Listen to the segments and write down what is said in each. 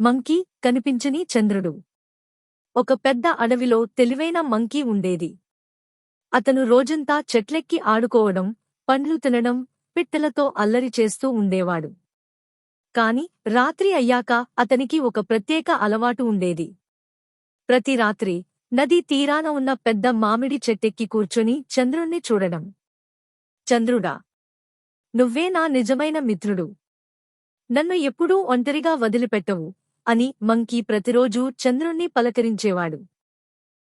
Monkey కనిపించని చంద్రుడు. ఒక పెద్ద అడవిలో తెలివైన మంకీ ఉండేది. అతను రోజంతా చెట్లెక్కి ఆడుకోవడం, పండ్లు తినడం, పిట్టలతో అల్లరి చేస్తూ ఉండేవాడు. కాని రాత్రి అయ్యాక అతనికి ఒక ప్రత్యేక అలవాటు ఉండేది. ప్రతి రాత్రి నదీ తీరాన ఉన్న పెద్ద మామిడి చెట్టెక్కి కూర్చొని చంద్రుణ్ణి చూడడం. చంద్రుడా, నువ్వే నా నిజమైన మిత్రుడు. నన్ను ఎప్పుడూ ఒంటరిగా వదిలిపెట్టవు అని మంకీ ప్రతిరోజూ చంద్రుణ్ణి పలకరించేవాడు.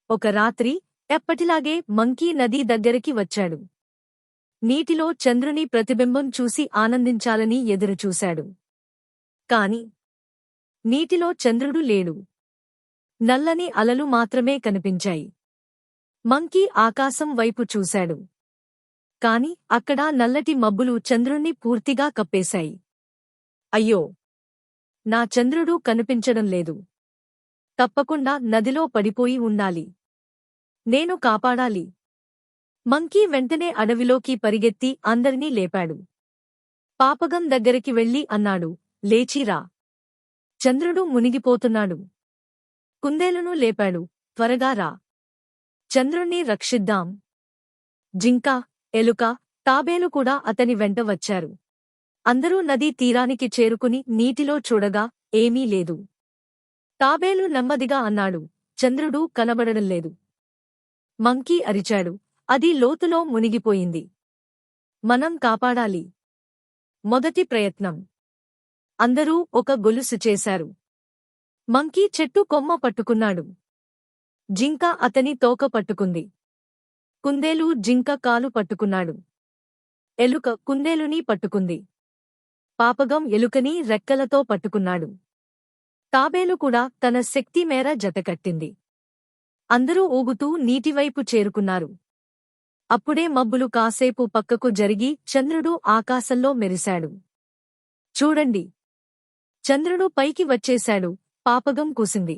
ఒక రాత్రి ఎప్పటిలాగే మంకీ నదీ దగ్గరికి వచ్చాడు. నీటిలో చంద్రుని ప్రతిబింబం చూసి ఆనందించాలని ఎదురుచూశాడు. కాని నీటిలో చంద్రుడు లేడు. నల్లని అలలు మాత్రమే కనిపించాయి. మంకీ ఆకాశం వైపు చూశాడు. కాని అక్కడ నల్లటి మబ్బులు చంద్రుణ్ణి పూర్తిగా కప్పేశాయి. అయ్యో, నా చంద్రుడు కనిపించడం లేదు. తప్పకుండా నదిలో పడిపోయి ఉండాలి. నేను కాపాడాలి. మంకీ వెంటనే అడవిలోకి పరిగెత్తి అందరినీ లేపాడు. పాపగం దగ్గరికి వెళ్లి అన్నాడు, లేచిరా. చంద్రుడు మునిగిపోతున్నాడు. కుందేలును లేపాడు, త్వరగా రా. చంద్రుణ్ణి రక్షిద్దాం. జింక, ఎలుక, తాబేలు కూడా అతని వెంట వచ్చారు. అందరూ నదీ తీరానికి చేరుకుని నీటిలో చూడగా ఏమీ లేదు. తాబేలు నెమ్మదిగా అన్నాడు, చంద్రుడు కనబడడంలేదు. మంకీ అరిచాడు, అది లోతులో మునిగిపోయింది. మనం కాపాడాలి. మొదటి ప్రయత్నం. అందరూ ఒక గొలుసు చేశారు. మంకీ చెట్టు కొమ్మ పట్టుకున్నాడు. జింక అతని తోక పట్టుకుంది. కుందేలు జింక కాలు పట్టుకున్నాడు. ఎలుక కుందేలుని పట్టుకుంది. పాపగం ఎలుకని రెక్కలతో పట్టుకున్నాడు. తాబేలు కూడా తన శక్తి మేర జతకట్టింది. అందరూ ఊగుతూ నీటివైపు చేరుకున్నారు. అప్పుడే మబ్బులు కాసేపు పక్కకు జరిగి చంద్రుడు ఆకాశంలో మెరిశాడు. చూడండి, చంద్రుడు పైకి వచ్చేశాడు, పాపగం కూసింది.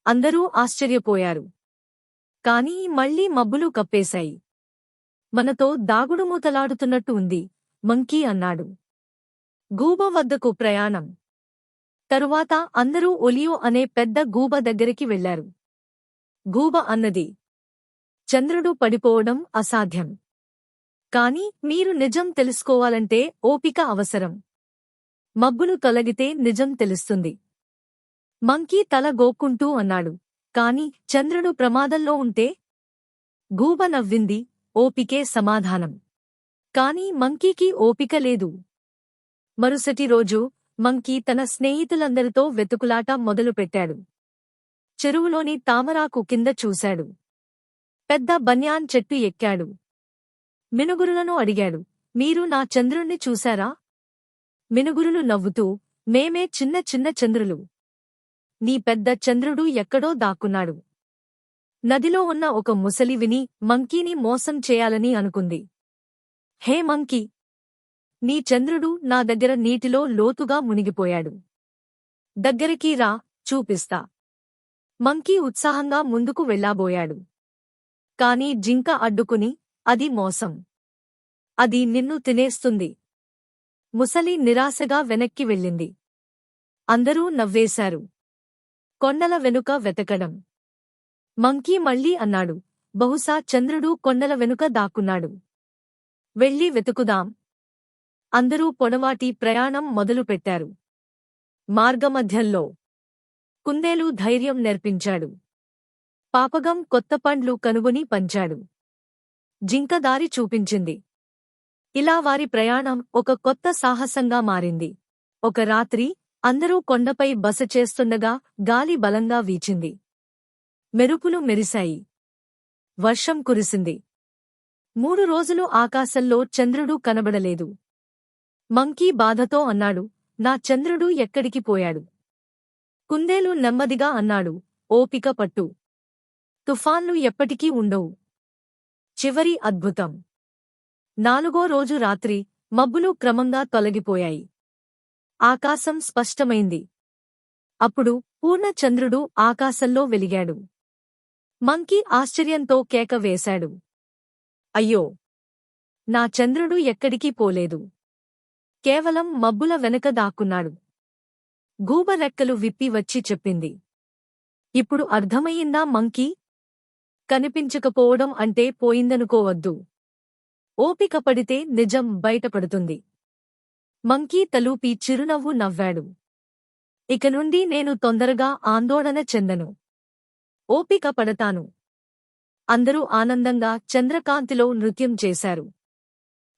అందరూ ఆశ్చర్యపోయారు. కాని మళ్లీ మబ్బులు కప్పేశాయి. మనతో దాగుడుమూతలాడుతున్నట్టు ఉంది, మంకీ అన్నాడు. గూబ వద్దకు ప్రయాణం. తరువాత అందరూ ఒలియో అనే పెద్ద గూబ దగ్గరికి వెళ్లారు. గూబ అన్నది, చంద్రుడు పడిపోవడం అసాధ్యం. కాని మీరు నిజం తెలుసుకోవాలంటే ఓపిక అవసరం. మబ్బులు తొలగితే నిజం తెలుస్తుంది. మంకీ తల గోక్కుంటూ అన్నాడు, కాని చంద్రుడు ప్రమాదంలో ఉంటే? గూబ నవ్వింది, ఓపికే సమాధానం. కాని మంకీకి ఓపిక లేదు. మరుసటి రోజు మంకీ తన స్నేహితులందరితో వెతుకులాట మొదలుపెట్టాడు. చెరువులోని తామరాకు కింద చూశాడు. పెద్ద బన్యాన్ చెట్టు ఎక్కాడు. మినుగురులను అడిగాడు, మీరు నా చంద్రుణ్ణి చూశారా? మినుగురులు నవ్వుతూ, మేమే చిన్న చిన్న చంద్రులు. నీ పెద్ద చంద్రుడు ఎక్కడో దాక్కున్నాడు. నదిలో ఉన్న ఒక ముసలి విని మంకీని మోసం చేయాలని అనుకుంది. హే మంకీ, నీ చంద్రుడు నా దగ్గర నీటిలో లోతుగా మునిగిపోయాడు. దగ్గరికి రా, చూపిస్తా. మంకీ ఉత్సాహంగా ముందుకు వెళ్ళాబోయాడు. కాని జింక అడ్డుకుని, అది మోసం. అది నిన్ను తినేస్తుంది. ముసలి నిరాశగా వెనక్కి వెళ్ళింది. అందరూ నవ్వేశారు. కొండల వెనుక వెతకడం. మంకీ మళ్లీ అన్నాడు, బహుశా చంద్రుడు కొండల వెనుక దాక్కున్నాడు. వెళ్ళి వెతుకుదాం. అందరూ పొడవాటి ప్రయాణం మొదలుపెట్టారు. మార్గమధ్యంలో కుందేలు ధైర్యం నేర్పించాడు. పాపగం కొత్త పండ్లు కనుగొని పంచాడు. జింక దారి చూపించింది. ఇలా వారి ప్రయాణం ఒక కొత్త సాహసంగా మారింది. ఒక రాత్రి అందరూ కొండపై బస చేస్తుండగా గాలి బలంగా వీచింది. మెరుపులు మెరిశాయి. వర్షం కురిసింది. 3 రోజులు ఆకాశంలో చంద్రుడు కనబడలేదు. మంకీ బాధతో అన్నాడు, నా చంద్రుడు ఎక్కడికి పోయాడు? కుందేలు నెమ్మదిగా అన్నాడు, ఓపిక పట్టు. తుఫాన్లు ఎప్పటికీ ఉండవు. చివరి అద్భుతం. 4వ రోజు రాత్రి మబ్బులు క్రమంగా తొలగిపోయాయి. ఆకాశం స్పష్టమైంది. అప్పుడు పూర్ణచంద్రుడు ఆకాశంలో వెలిగాడు. మంకీ ఆశ్చర్యంతో కేక వేశాడు, అయ్యో, నా చంద్రుడు ఎక్కడికి పోలేదు. కేవలం మబ్బుల వెనక దాక్కున్నాడు. గూబ రెక్కలు విప్పి వచ్చి చెప్పింది. ఇప్పుడు అర్థమయ్యిందా మంకీ? కనిపించకపోవడం అంటే పోయిందనుకోవద్దు. ఓపిక పడితే నిజం బయటపడుతుంది. మంకీ తలూపి చిరునవ్వు నవ్వాడు. ఇక నుండి నేను తొందరగా ఆందోళన చెందను. ఓపిక పడతాను. అందరూ ఆనందంగా చంద్రకాంతిలో నృత్యం చేశారు.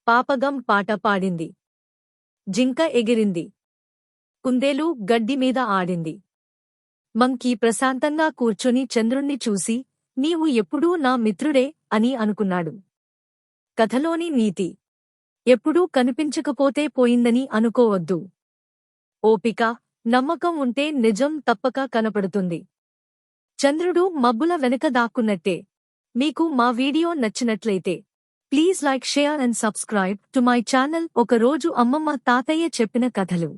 పాపగం పాట పాడింది. జింక ఎగిరింది. కుందేలు గడ్డిమీద ఆడింది. మంకీ ప్రశాంతంగా కూర్చొని చంద్రుణ్ణి చూసి, నీవు ఎప్పుడూ నా మిత్రుడే అని అనుకున్నాడు. కథలోని నీతి: ఎప్పుడూ కనిపించకపోతే పోయిందని అనుకోవద్దు. ఓపిక, నమ్మకం ఉంటే నిజం తప్పక కనపడుతుంది. చంద్రుడు మబ్బుల వెనక దాక్కున్నట్టే. మీకు మా వీడియో నచ్చినట్లయితే please like, share and subscribe to my channel. ఒక రోజు అమ్మమ్మ తాతయ్య చెప్పిన కథలు.